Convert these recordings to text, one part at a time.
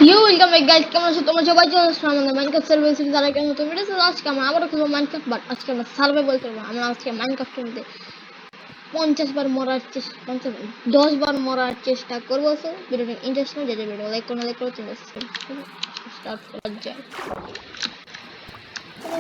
You welcome back guys, কেমন আছো তোমরা সবাই? চলে আসলাম আমাদের মাইনক্রাফট সার্ভার সিরিজ আর একটা নতুন ভিডিও। আজকে আমরা আবারও খেলবো মাইনক্রাফট, বাট আজকে আমরা সার্ভাইভাল করবো। আমরা আজকে মাইনক্রাফটের মধ্যে 50 বার মরার চেষ্টা 10 বার মরার চেষ্টা করবো। সো ভিডিওটা ইন্টারেস্টিং, যে ভিডিও লাইক করো, স্টার্ট করা যায়।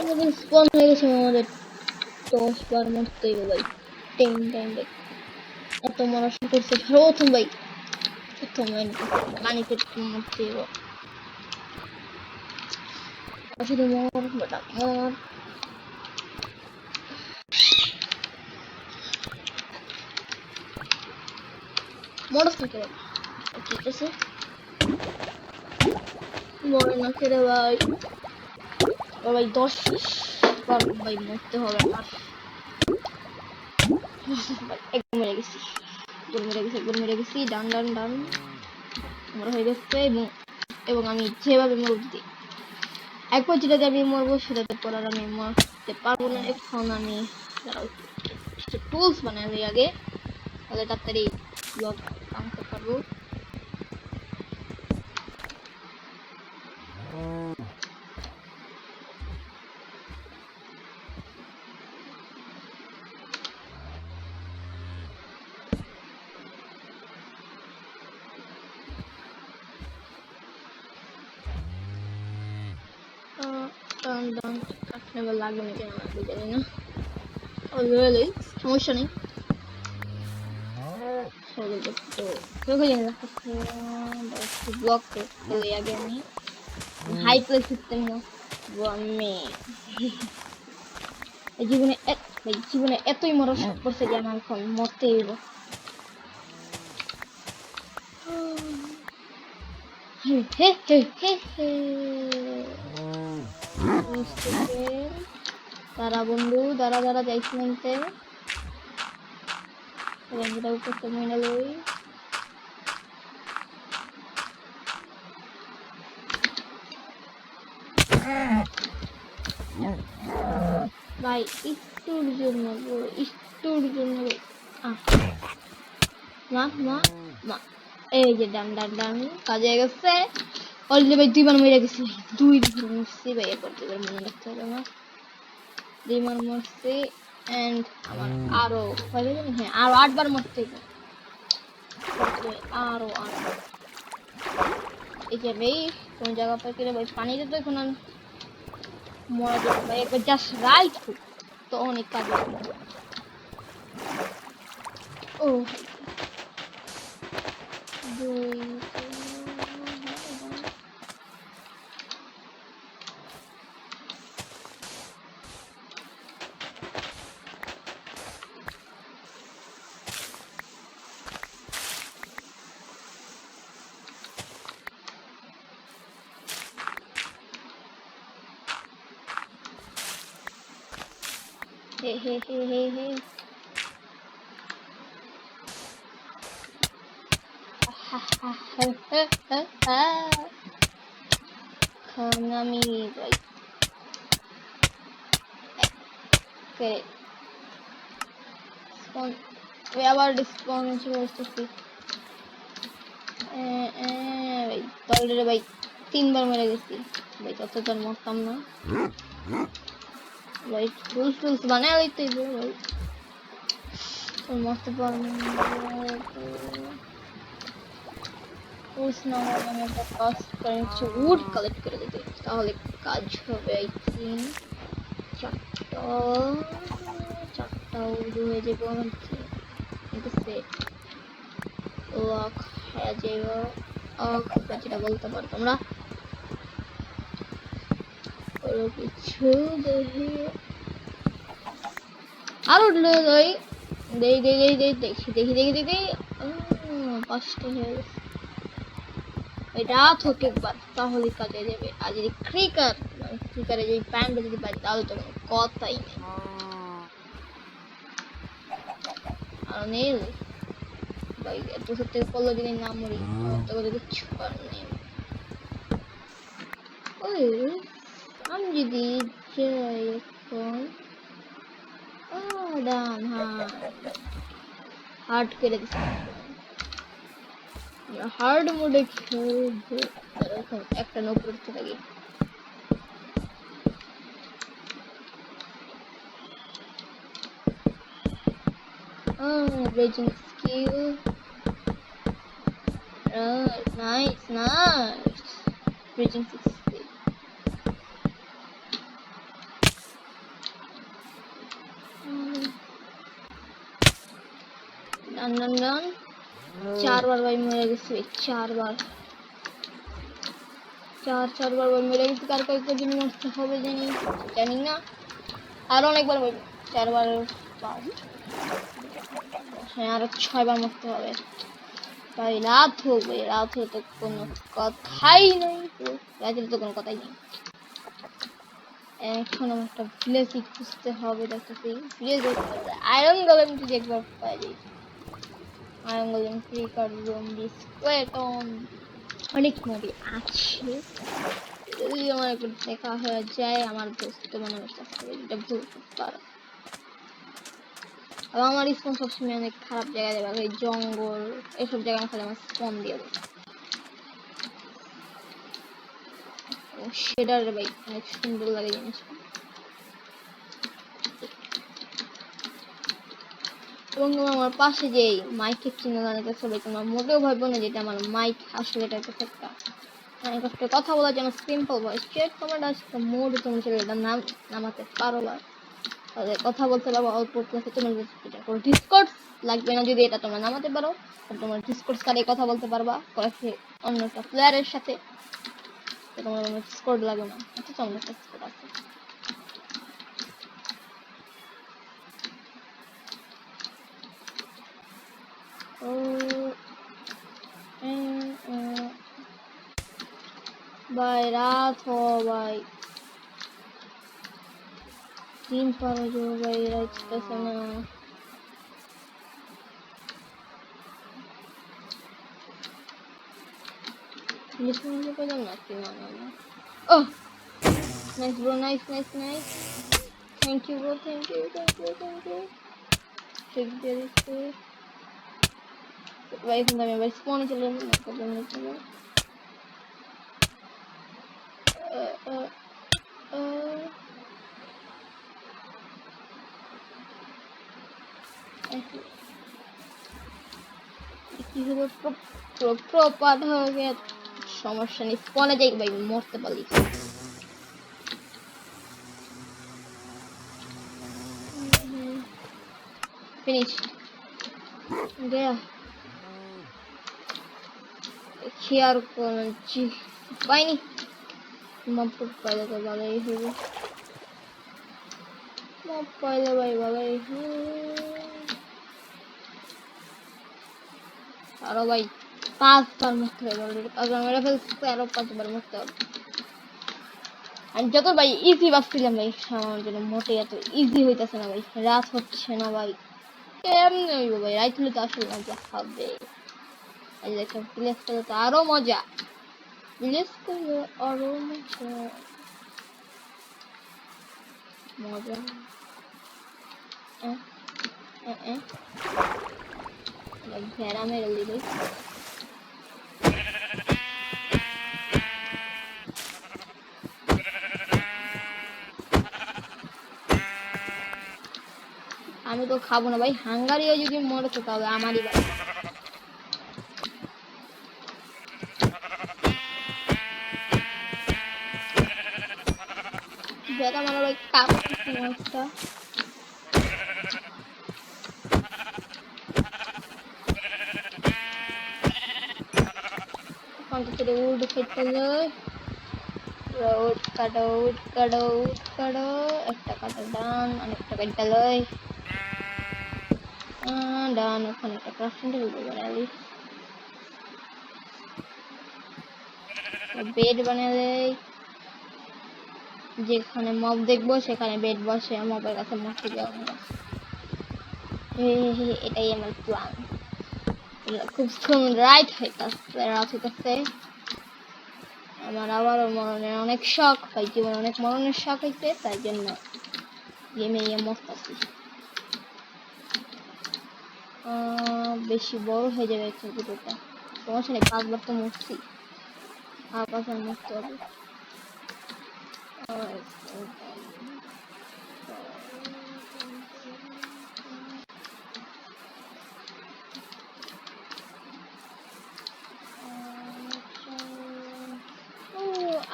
আমাদের স্পন হয়ে গেছে, আমাদের 10 বার মরতেই হবে ভাই। টাইম এত মরা শুরু করছে প্রথম ভাই, প্রথম পানিতে মরতে হবে। শুধু মর বেটা মর। মরস না কেন? ঠিক আছে, মরে না কেড়ে ভাই। ভাই 10 বার ভাই মরতে হবে আমার। একদম মেরে গেছি ডান আমরা হয়ে গেছে। এবং আমি যেভাবে মরতে একবার যেটাতে আমি মরবো সেটাতে পর আর আমি মরতে পারবো না। এখন আমি টুলস বানাই আগে, তাহলে তাড়াতাড়ি ব্লগ বানাতে পারবো। লাগবে নাকি আমার জানি না, সমস্যা নেই। ব্লক করলে আগে আমি হাই প্লেস সিস্টেম জীবনে এতই মরা শখ করছে যে আমার এখন মরতে হইব। দাঁড়া বন্ধু, দাঁড়া যাইছি মানতে বন্ধুটা উপরতে মনে লই। ভাই একটুর জন্য মা এই যে ডান কাজে গেছে অলরেডি ভাই। 2 বার মেরে গেছি, 2 বার মরছি ভাই। এরপর 2 বার মনে রাখতে হবে আমার। 2 বার মরছি এন্ড আমার আরো হ্যাঁ আরো 8 বার মরতে হবে। আরো এই যে ভাই কোন জায়গা পাই করে ভাই পানিতে তো এখন মরা যাবে ভাই। একবার জাস্ট রাইট তো অনেক কাজ ও হে আমি ভাই আবার ডিসপন করতেছি ভাই। ভাই 3 বার মেরে গেছি ভাই, তত তো মরতাম না ভাই। টুলস বানায় লইতে ভাই, মরতে পারবো না। আমি একটা কাজ করে উড কালেক্ট করে দিতে, তাহলে কাজ হবে। আই থিঙ্ক চারটা উড হয়ে যাবে কিন্তু সেট লক হয়ে যাবে। যেটা বলতে পারো তোমরা কিছু দেখি আরো দেখি 5টা হয়ে গেছে। এটা থোক একবার, তাহলে কাজে যাবে। আর যদি ক্রিকারে যদি প্যান্টটা যদি পাই তাহলে তো কোনো কথাই নেই। আর নেই ভাই, এত সত্যি করলো যদি না মরি তো কিচ্ছু করার নেই। ওই আমি যদি যাই এখন ডান হার্ড করে দিচ্ছি, হার্ড মোডে খেলবো। এখন একটা নৌকো উঠতে থাকি। Bridging skill. Nice. Bridging 60. Done. 4 बार भाई मेरे गেছি 4 বার। 4 বার ভাই মেরে গেছি। কার কতদিন মরতে হবে জানি না। আর অনেকবার ভাই 4 বার হ্যাঁ আর 6 বার মরতে হবে ভাই। রাত হবে তো কোনো কথাই নেই। রাতের তো কোনো কথাই নেই। এখন আমার একটা ভিলেজ খুঁজতে হবে। দেখতেছি ভিলেজ আয়রন গোলেম যদি একবার পাই যাই। Iron golem free card room ডিসক্লেটন অনেক মুভি আছে। যদি আমার একটু দেখা হয়ে যায় আমার দোস্ত বানানোর চেষ্টা করি। এটা ভুল পারো। আর আমার স্পন সবসময় অনেক খারাপ জায়গায় দেবে। এই জঙ্গল এসব জায়গায় খালি আমার স্পন দিয়ে দেবে। শেডার ভাই অনেক সুন্দর লাগে জিনিসটা। এবং আমার পাশে যে মাইকের চিহ্ন দাঁড়াতেছে ভাই তোমরা মোটেও ভাববো না যেটা আমার মাইক। আসলে এটা একটা একটা কথা বলার জন্য সিম্পল ভয়েস চেক কমান্ড আসছে মোড তুমি চলে এটা নামাতে পারো না। তাহলে কথা বলতে পারবো অল্প ক্লাসে তোমার এটা করে ডিসকর্ড লাগবে না যদি এটা তোমরা নামাতে পারো। আর তোমরা ডিসকর্ড ছাড়াই কথা বলতে পারবা কয়েকটি অন্য একটা প্লেয়ারের সাথে। তোমার ডিসকর্ড লাগবে না। আচ্ছা তোমরা ডিসকর্ড আছে। भाई रात हो भाई 3 पर जो भाई रात कैसे ना लिखने को पता ना क्यों आना है। Oh nice bro nice thank you bro thank you ठीक है इसको भाई खुदा मैं भाई स्पॉन चल रहा हूँ প্রপার হয়ে গেছে সমস্যা নেই। স্পনে যাই ভাই মরতে পারি। ফিনিশ গয়া খেয়ার করছি পাইনি। মপ পাইলে তো ভালোই হবে। মপ পাইলে ভাই ভালোই আরো ভাই 5 বার মরতে হবে অলরেডি। 5 বার মেরে ফেলতে আরো 5 বার মরতে হবে। আর যত ভাই ইজি ভাবছিলাম ভাই আমার জন্য মোটে এত ইজি হইতেছে না ভাই। রাত হচ্ছে না ভাই কেমনে হইব ভাই। রাত হলে তো আসলে মজা হবে। এই যে একটা প্লেস করলে তো আরো মজা। প্লেস করলে আরো মজা ভেড়া মেরে দিল। আমি তো খাবো না ভাই। হাঙ্গারিও যদি মরে তো তাহলে আমারই ভাই। যেটা মানে ভাই কাপ একটা কন্টিতে উড খেতে উড কাটো একটা কাটা ডান অনেকটা কাটা লয় ডান। ওখানে একটা ক্রাফটিং টেবিল বানালি বেড বানালে যেখানে মব দেখবো সেখানে বেড বসে মবের কাছে মরতে যাওয়া। এটাই আমার প্ল্যান। খুব রাইট হইতেছে। আমার আবারও মরণের অনেক শখ ভাই। জীবনে অনেক মরণের শখ হইছে তাই জন্য গেমে মরতেছি। বেশি বড় হয়ে যাবে ভিডিওটা সমস্যা নেই। 5 বার তো মরছি। আকাশে মুক্ত হবে।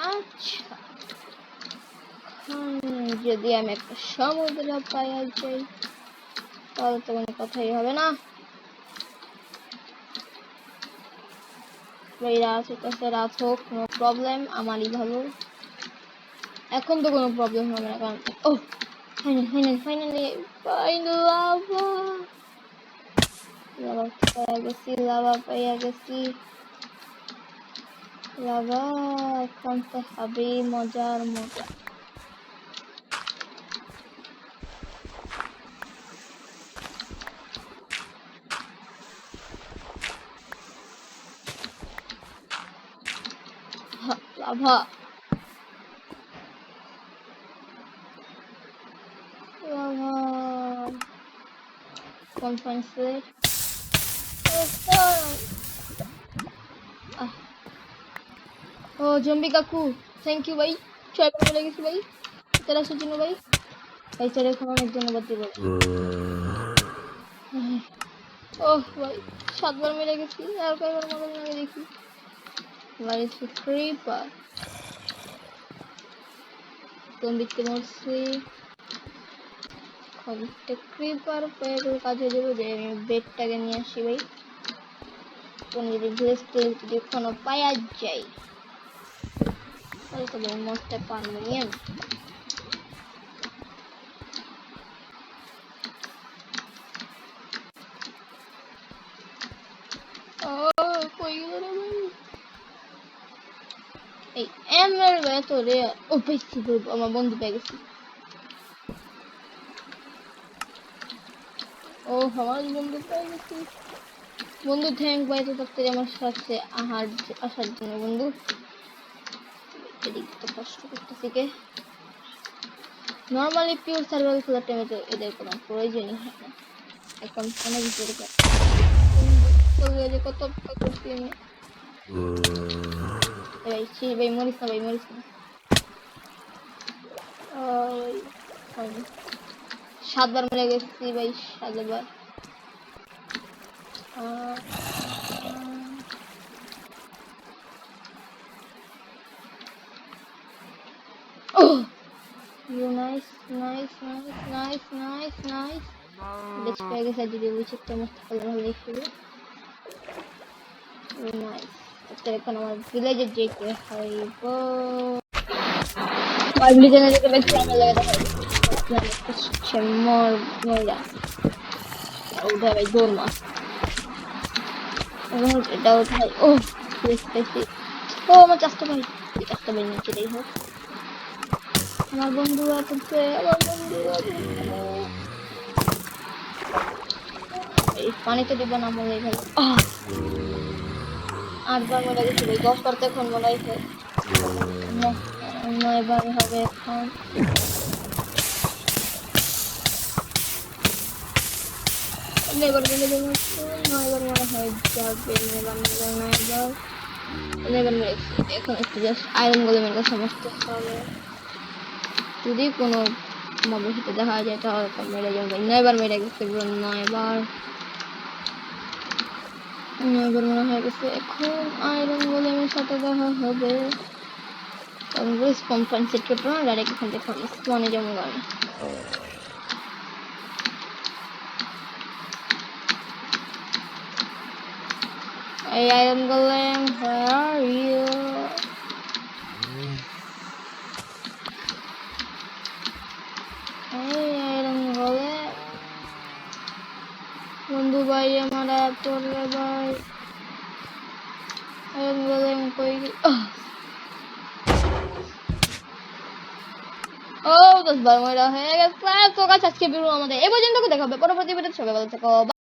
আচ্ছা, যদি আমি একটা সমুদ্র পাইয়া যাই তাহলে তো কোনো কথাই হবে না। রাত হইতেছে, রাত হোক, নো প্রবলেম, আমারই ভালো। এখন তো কোনো প্রবলেম হবে না, কারণ ও ফাইনালি লাভা পাইয়া গেছি, লাভা পাইয়া গেছি, লাভা। এখন তো হবে মজার মজা। লাভা লাভা কনফারেন্সে ও জম্বি কাকু, থ্যাংক ইউ ভাই, ছয় বলে গেছি ভাই তেরা আসার জন্য ভাই। ভাই স্যার এখন অনেক ধন্যবাদ দিব। ওহ ভাই 7 বার মেরে গেছি, আর কয়বার মনে লাগে দেখি। ভাই ক্রিপার কোন দিকতে মরছি, ক্রিপার পেয়ে কাজে দেবো যে আমি বেডটাকে নিয়ে আসি ভাই। কোন যদি ভিলেজ যদি কোনো পাওয়া যায় তাহলে তো ভাই মরতে পারবো নি আমি। কই গেল রে ভাই এই এমএল এত রে। ও পেয়েছি, আমার বন্ধু পেয়ে গেছি। ও আমার বন্ধু পেয়ে গেছি। বন্ধু থ্যাংক ভাই তো তাড়াতাড়ি আমার সাথে আসার জন্য বন্ধু। এদিক তো কষ্ট করতেছি কে। নর্মালি পিওর সার্ভাইভাল খেলার টাইমে তো এদের কোনো প্রয়োজনই হয় না। এখন অনেক ভিতরে কত করছি আমি। ভাই মরিস না ভাই, মরিস না। 7 বার মেরে গেছি ভাই, 7 বার। Nice nice nice nice nice nice. বেশ পেয়ে গেছে, যদি উইচের মস্ত ভালো দেখছিল। নাইস। এখন আমার ভিলেজে যেতে হইব। আর ভিলেজে যেতে বেশি আমার লাগে দেখা মর মরা উঠে ভাই দৌড় মার। এটাও ভাই ও দেখতেছি। ও আমার চাষটা ভাই, চাষটা ভাই নিচে দেই হোক। আমার বন্ধু আছে, আমার বন্ধু এই পানিতে দিব না মরে গেল। 8 বার মরে গেছি ভাই, 10 বার তো এখন মনে হয়েছে, 9 বার হবে এখন। এবার মনে হয় 9 বার মনে হয় যাবে। এবার এখন একটু জাস্ট আয়রন গোলেমের কাছে সমস্ত হবে। যদি কোনো মবের সাথে দেখা যায় তাহলে তো মেরে যাবে। 9 বার মেরে গেছে পুরো 9 বার মনে হয়ে গেছে। এখন আয়রন গোলেমের সাথে দেখা হবে। স্পন পয়েন্ট সেট করতে হবে, ডাইরেক্ট এখান থেকে স্পনে যাবো আমি। Hey, Iron Golem, where are you? Hey, Iron Golem. বন্ধু ভাই আমার পড়লে ভাই। Iron Golem কই গেল? ও 10 বার মরা হয়ে গেছে। তো কাছে আজকে ভিডিও আমাদের এই পর্যন্ত, দেখা হবে পরবর্তী ভিডিওতে। সবাই ভালো থেকো।